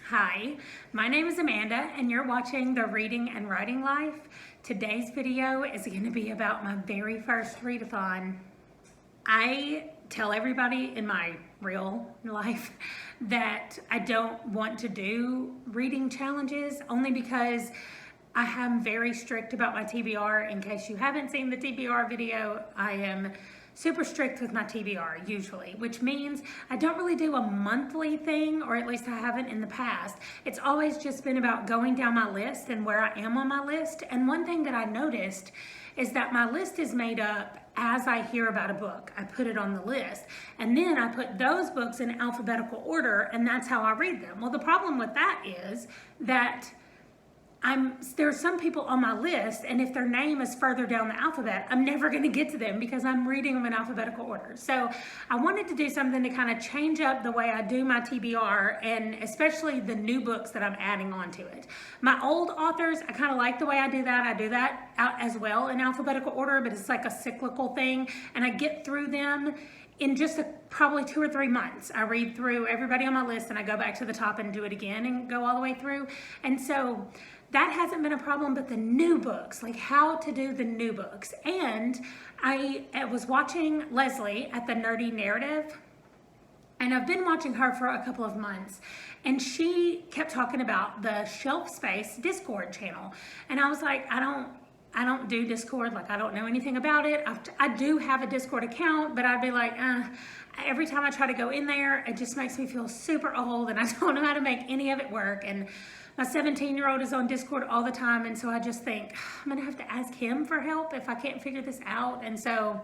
Hi, my name is Amanda and you're watching The Reading and Writing Life. Today's video is going to be about my very first readathon. I tell everybody in my real life that I don't want to do reading challenges only because I am very strict about my TBR. In case you haven't seen the TBR video, I am super strict with my TBR usually, which means I don't really do a monthly thing, or at least I haven't in the past. It's always just been about going down my list and where I am on my list. And one thing that I noticed is that my list is made up as I hear about a book. I put it on the list and then I put those books in alphabetical order, and that's how I read them. Well, the problem with that is that there are some people on my list, and if their name is further down the alphabet, I'm never going to get to them because I'm reading them in alphabetical order. So I wanted to do something to kind of change up the way I do my TBR, and especially the new books that I'm adding on to it. My old authors, I kind of like the way I do that. I do that out as well in alphabetical order, but it's like a cyclical thing, and I get through them in just probably 2 or 3 months. I read through everybody on my list and I go back to the top and do it again and go all the way through. And so that hasn't been a problem, but the new books, like how to do the new books. And I was watching Leslie at the Nerdy Narrative, and I've been watching her for a couple of months, and she kept talking about the Shelf Space Discord channel. And I was like, I don't do Discord, like I don't know anything about it. I do have a Discord account, but I'd be like, every time I try to go in there, it just makes me feel super old and I don't know how to make any of it work. And my 17-year-old is on Discord all the time, and so I just think, I'm gonna have to ask him for help if I can't figure this out. And so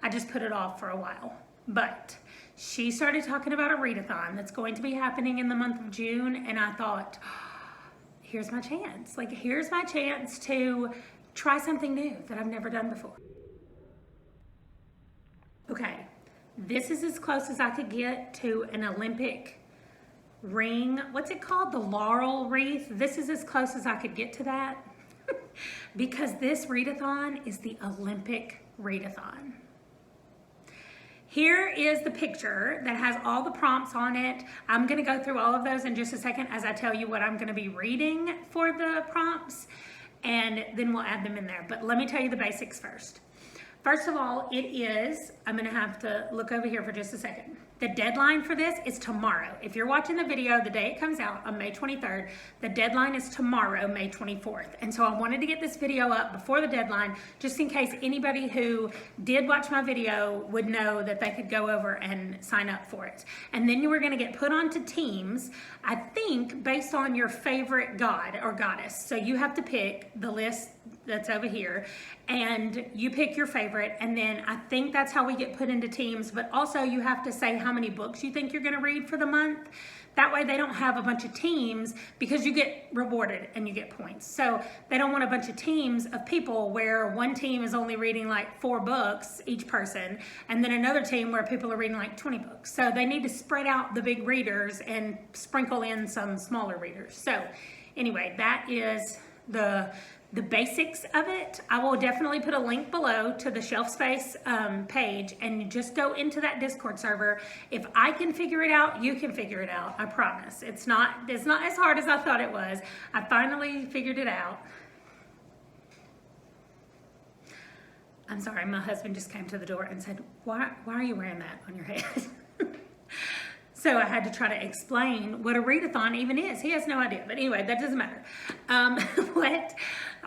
I just put it off for a while. But she started talking about a readathon that's going to be happening in the month of June, and I thought, here's my chance. Like, here's my chance to try something new that I've never done before. Okay, this is as close as I could get to an Olympic ring. What's it called? The laurel wreath. This is as close as I could get to that because this readathon is the Olympic readathon. Here is the picture that has all the prompts on it. I'm going to go through all of those in just a second as I tell you what I'm going to be reading for the prompts, and then we'll add them in there. But let me tell you the basics first. First of all, I'm gonna have to look over here for just a second. The deadline for this is tomorrow. If you're watching the video the day it comes out on May 23rd, the deadline is tomorrow, May 24th. And so I wanted to get this video up before the deadline, just in case anybody who did watch my video would know that they could go over and sign up for it. And then you were gonna get put onto teams, I think based on your favorite god or goddess. So you have to pick the list that's over here, and you pick your favorite, and then I think that's how we get put into teams. But also you have to say how many books you think you're going to read for the month. That way they don't have a bunch of teams, because you get rewarded and you get points. So they don't want a bunch of teams of people where one team is only reading like 4 books each person, and then another team where people are reading like 20 books. So they need to spread out the big readers and sprinkle in some smaller readers. So anyway, that is the basics of it. I will definitely put a link below to the Shelf Space page, and you just go into that Discord server. If I can figure it out, you can figure it out. I promise. It's not as hard as I thought it was. I finally figured it out. I'm sorry, my husband just came to the door and said, why are you wearing that on your head? So I had to try to explain what a readathon even is. He has no idea, but anyway, that doesn't matter.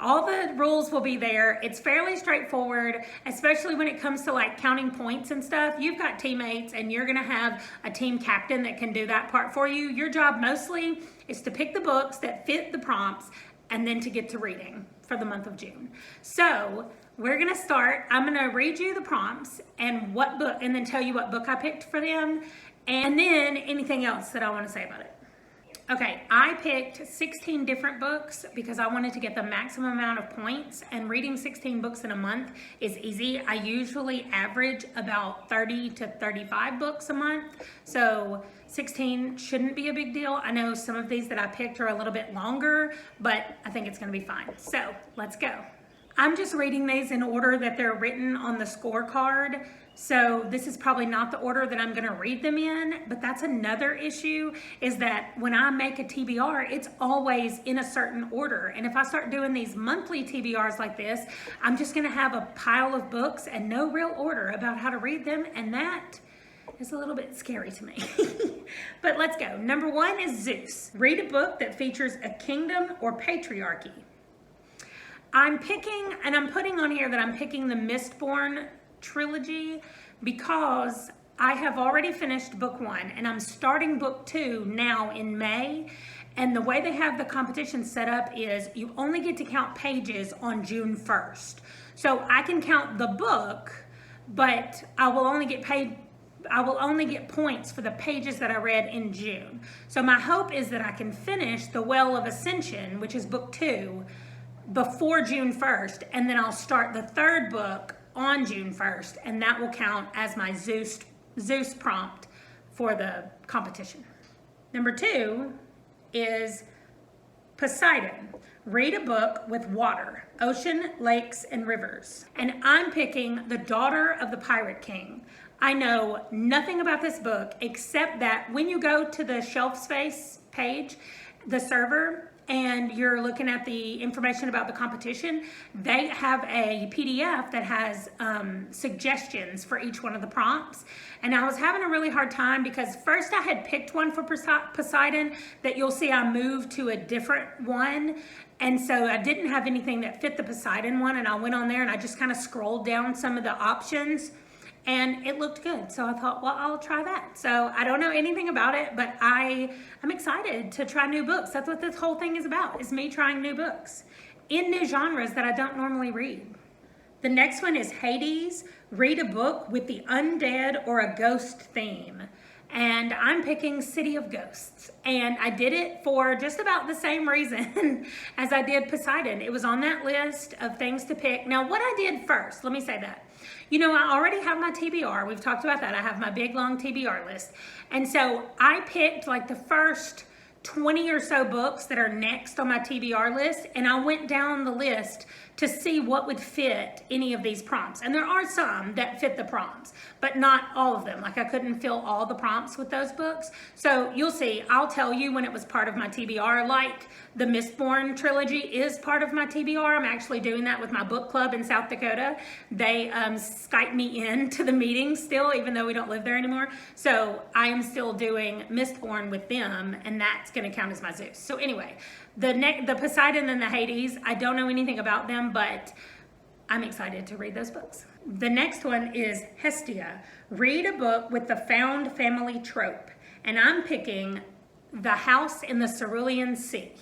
All the rules will be there. It's fairly straightforward, especially when it comes to like counting points and stuff. You've got teammates and you're gonna have a team captain that can do that part for you. Your job mostly is to pick the books that fit the prompts and then to get to reading for the month of June. So we're gonna start. I'm gonna read you the prompts and what book, and then tell you what book I picked for them, and then anything else that I want to say about it. Okay, I picked 16 different books because I wanted to get the maximum amount of points, and reading 16 books in a month is easy. I usually average about 30 to 35 books a month, so 16 shouldn't be a big deal. I know some of these that I picked are a little bit longer, but I think it's gonna be fine. So let's go. I'm just reading these in order that they're written on the scorecard. So this is probably not the order that I'm going to read them in, but that's another issue, is that when I make a TBR, it's always in a certain order. And if I start doing these monthly TBRs like this, I'm just going to have a pile of books and no real order about how to read them. And that is a little bit scary to me. But let's go. Number 1 is Zeus. Read a book that features a kingdom or patriarchy. I'm picking, and I'm putting on here that I'm picking the Mistborn trilogy because I have already finished book 1 and I'm starting book 2 now in May. And the way they have the competition set up is you only get to count pages on June 1st. So I can count the book, but I will only get points for the pages that I read in June. So my hope is that I can finish The Well of Ascension, which is book 2, before June 1st, and then I'll start the 3rd book on June 1st, and that will count as my Zeus prompt for the competition. Number 2 is Poseidon. Read a book with water, ocean, lakes, and rivers. And I'm picking The Daughter of the Pirate King. I know nothing about this book except that when you go to the shelf space page, the server, and you're looking at the information about the competition, they have a PDF that has suggestions for each one of the prompts. And I was having a really hard time because first I had picked one for Poseidon that you'll see I moved to a different one. And so I didn't have anything that fit the Poseidon one. And I went on there and I just kind of scrolled down some of the options and it looked good. So I thought, well, I'll try that. So I don't know anything about it, but I'm excited to try new books. That's what this whole thing is about, is me trying new books in new genres that I don't normally read. The next one is Hades. Read a book with the undead or a ghost theme. And I'm picking City of Ghosts. And I did it for just about the same reason as I did Poseidon. It was on that list of things to pick. Now, what I did first, let me say that. You know, I already have my TBR. We've talked about that. I have my big, long TBR list. And so I picked like the first 20 or so books that are next on my TBR list, and I went down the list to see what would fit any of these prompts. And there are some that fit the prompts, but not all of them. Like I couldn't fill all the prompts with those books. So you'll see, I'll tell you when it was part of my TBR, like the Mistborn trilogy is part of my TBR. I'm actually doing that with my book club in South Dakota. They Skype me in to the meeting still, even though we don't live there anymore. So I am still doing Mistborn with them, and that's gonna count as my Zeus. So anyway, the Poseidon and the Hades, I don't know anything about them, but I'm excited to read those books. The next one is Hestia. Read a book with the found family trope. And I'm picking The House in the Cerulean Sea.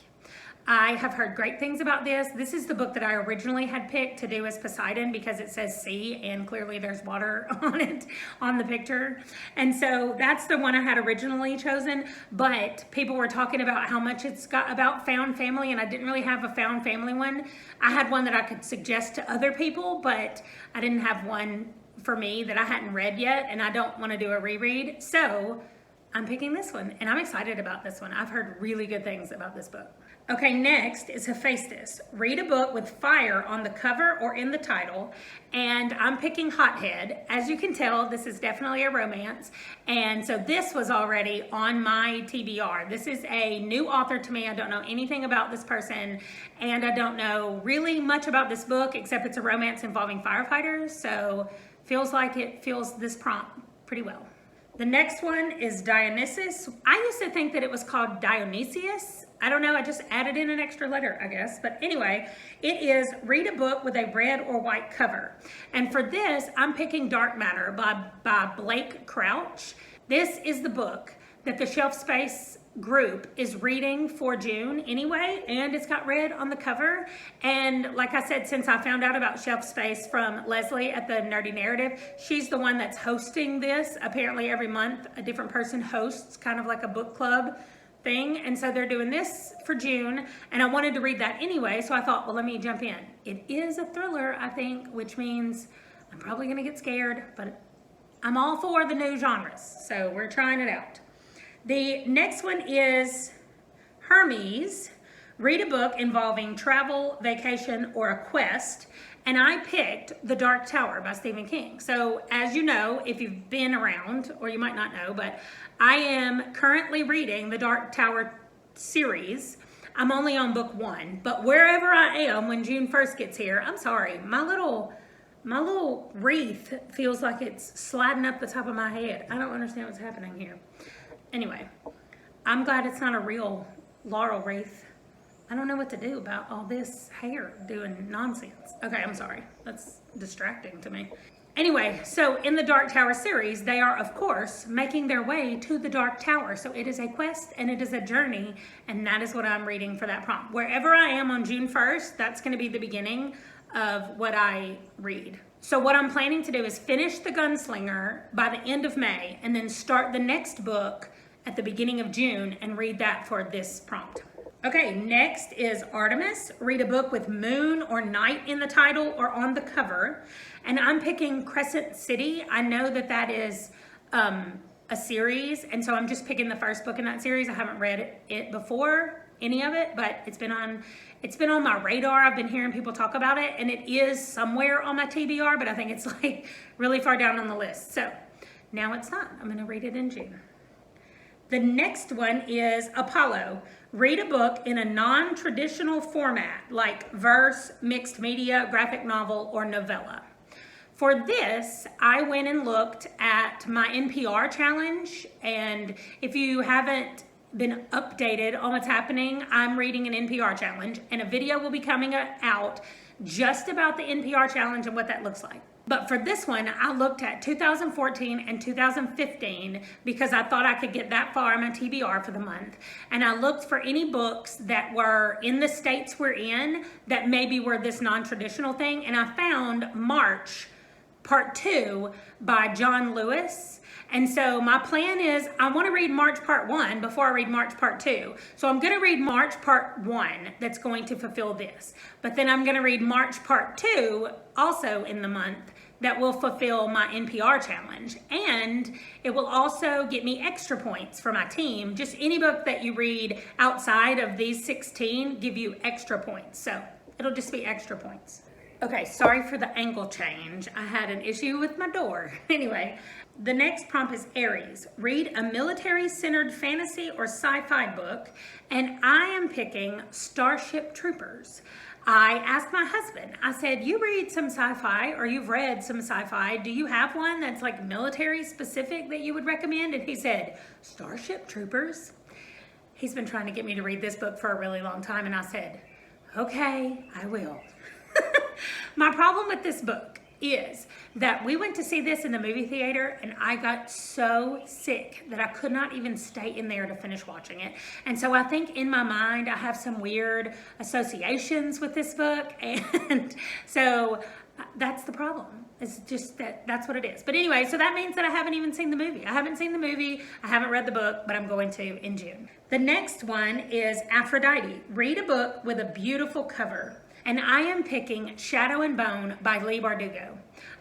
I have heard great things about this. This is the book that I originally had picked to do as Poseidon because it says sea and clearly there's water on it on the picture. And so that's the one I had originally chosen, but people were talking about how much it's got about found family, and I didn't really have a found family one. I had one that I could suggest to other people, but I didn't have one for me that I hadn't read yet, and I don't want to do a reread. So I'm picking this one, and I'm excited about this one. I've heard really good things about this book. Okay, next is Hephaestus. Read a book with fire on the cover or in the title, and I'm picking Hothead. As you can tell, this is definitely a romance, and so this was already on my TBR. This is a new author to me. I don't know anything about this person, and I don't know really much about this book, except it's a romance involving firefighters, so feels like it fills this prompt pretty well. The next one is Dionysus. I used to think that it was called Dionysius. I don't know, I just added in an extra letter, I guess. But anyway, it is read a book with a red or white cover. And for this, I'm picking Dark Matter by Blake Crouch. This is the book that the Shelf Space group is reading for June anyway, and it's got red on the cover. And like I said, since I found out about Shelf Space from Leslie at the Nerdy Narrative, she's the one that's hosting this. Apparently every month a different person hosts, kind of like a book club thing, and so they're doing this for June, and I wanted to read that anyway, so I thought, well, let me jump in. It is a thriller, I think, which means I'm probably gonna get scared, but I'm all for the new genres, so we're trying it out. The next one is Hermes. read a book involving travel, vacation, or a quest. And I picked The Dark Tower by Stephen King. So as you know, if you've been around, or you might not know, but I am currently reading the Dark Tower series. I'm only on book 1, but wherever I am when June 1st gets here, I'm sorry, my little wreath feels like it's sliding up the top of my head. I don't understand what's happening here. Anyway, I'm glad it's not a real laurel wreath. I don't know what to do about all this hair doing nonsense. Okay, I'm sorry. That's distracting to me. Anyway, so in the Dark Tower series, they are, of course, making their way to the Dark Tower. So it is a quest and it is a journey, and that is what I'm reading for that prompt. Wherever I am on June 1st, that's going to be the beginning of what I read. So what I'm planning to do is finish The Gunslinger by the end of May, and then start the next book at the beginning of June and read that for this prompt. Okay, next is Artemis. Read a book with moon or night in the title or on the cover. And I'm picking Crescent City. I know that that is a series, and so I'm just picking the first book in that series. I haven't read it before, any of it, but it's been on my radar. I've been hearing people talk about it, and it is somewhere on my TBR, but I think it's like really far down on the list. So now it's not. I'm gonna read it in June. The next one is Apollo. Read a book in a non-traditional format like verse, mixed media, graphic novel, or novella. For this, I went and looked at my NPR challenge, and if you haven't been updated on what's happening, I'm reading an NPR challenge, and a video will be coming out just about the NPR challenge and what that looks like. But for this one, I looked at 2014 and 2015 because I thought I could get that far in my TBR for the month. And I looked for any books that were in the states we're in that maybe were this non-traditional thing. And I found March Part 2 by John Lewis. And so my plan is I want to read March Part 1 before I read March Part 2. So I'm going to read March Part 1 that's going to fulfill this. But then I'm going to read March Part 2 also in the month that will fulfill my NPR challenge. And it will also get me extra points for my team. Just any book that you read outside of these 16 give you extra points. So it'll just be extra points. Okay, sorry for the angle change. I had an issue with my door. Anyway, the next prompt is Aries. Read a military-centered fantasy or sci-fi book, and I am picking Starship Troopers. I asked my husband, I said, you read some sci-fi, or you've read some sci-fi. Do you have one that's like military specific that you would recommend? And he said, Starship Troopers. He's been trying to get me to read this book for a really long time, and I said, okay, I will. My problem with this book is that we went to see this in the movie theater, and I got so sick that I could not even stay in there to finish watching it. And so I think in my mind I have some weird associations with this book, and so that's the problem. It's just that's what it is. But anyway, so that means that I haven't even seen the movie. I haven't seen the movie, I haven't read the book, but I'm going to in June. The next one is Aphrodite. Read a book with a beautiful cover. And I am picking Shadow and Bone by Leigh Bardugo.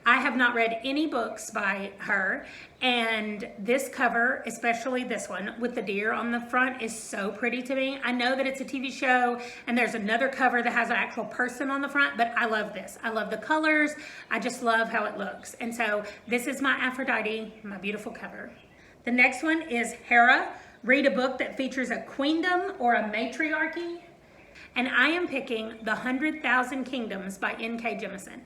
I have not read any books by her, and this cover, especially this one with the deer on the front, is so pretty to me. I know that it's a TV show and there's another cover that has an actual person on the front, but I love this. I love the colors. I just love how it looks. And so this is my Aphrodite, my beautiful cover. The next one is Hera. Read a book that features a queendom or a matriarchy. And I am picking The 100,000 Kingdoms by N.K. Jemisin.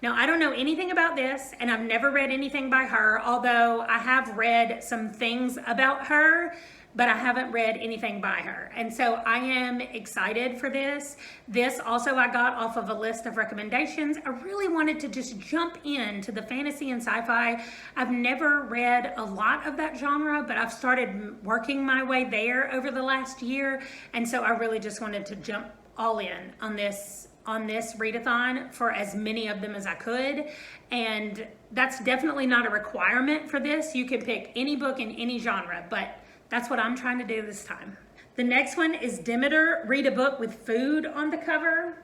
Now, I don't know anything about this, and I've never read anything by her, although I have read some things about her, but I haven't read anything by her. And so I am excited for this. This also I got off of a list of recommendations. I really wanted to just jump into the fantasy and sci-fi. I've never read a lot of that genre, but I've started working my way there over the last year. And so I really just wanted to jump all in on this readathon for as many of them as I could. And that's definitely not a requirement for this. You can pick any book in any genre, but that's what I'm trying to do this time. The next one is Demeter. Read a book with food on the cover.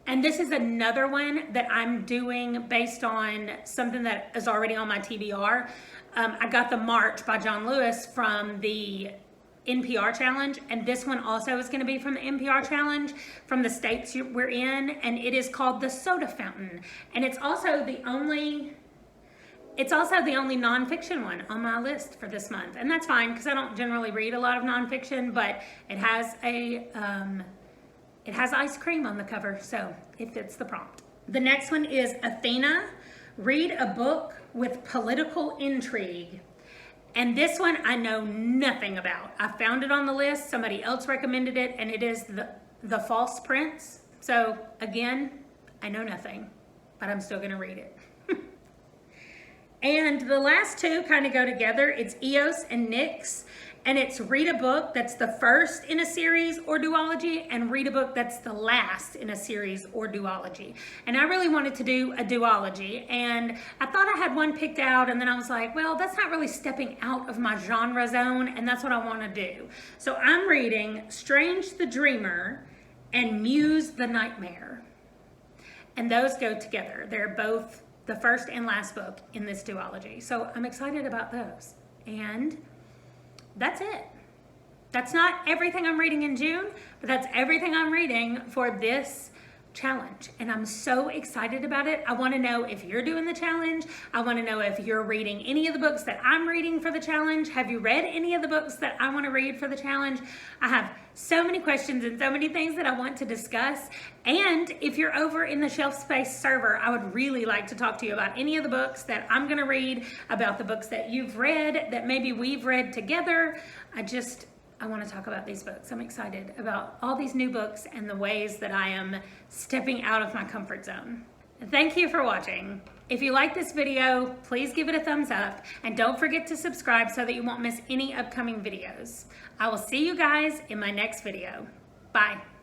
And this is another one that I'm doing based on something that is already on my TBR. I got the March by John Lewis from the NPR challenge, and this one also is going to be from the NPR challenge from the states we're in, and it is called The Soda Fountain, and it's also the only nonfiction one on my list for this month, and that's fine because I don't generally read a lot of nonfiction, but it has ice cream on the cover, so it fits the prompt. The next one is Athena, read a book with political intrigue. And this one I know nothing about. I found it on the list, somebody else recommended it, and it is the False Prince. So again, I know nothing, but I'm still gonna read it. And the last two kind of go together. It's Eos and Nyx, and it's read a book that's the first in a series or duology, and read a book that's the last in a series or duology. And I really wanted to do a duology, and I thought I had one picked out, and then I was like, well, that's not really stepping out of my genre zone, and that's what I want to do. So I'm reading Strange the Dreamer and Muse the Nightmare. And those go together. They're both the first and last book in this duology. So I'm excited about those. And that's it. That's not everything I'm reading in June, but that's everything I'm reading for this challenge. And I'm so excited about it. I want to know if you're doing the challenge. I want to know if you're reading any of the books that I'm reading for the challenge. Have you read any of the books that I want to read for the challenge? I have so many questions and so many things that I want to discuss. And if you're over in the Shelf Space server, I would really like to talk to you about any of the books that I'm going to read, about the books that you've read, that maybe we've read together. I want to talk about these books. I'm excited about all these new books and the ways that I am stepping out of my comfort zone. Thank you for watching. If you like this video, please give it a thumbs up, and don't forget to subscribe so that you won't miss any upcoming videos. I will see you guys in my next video. Bye.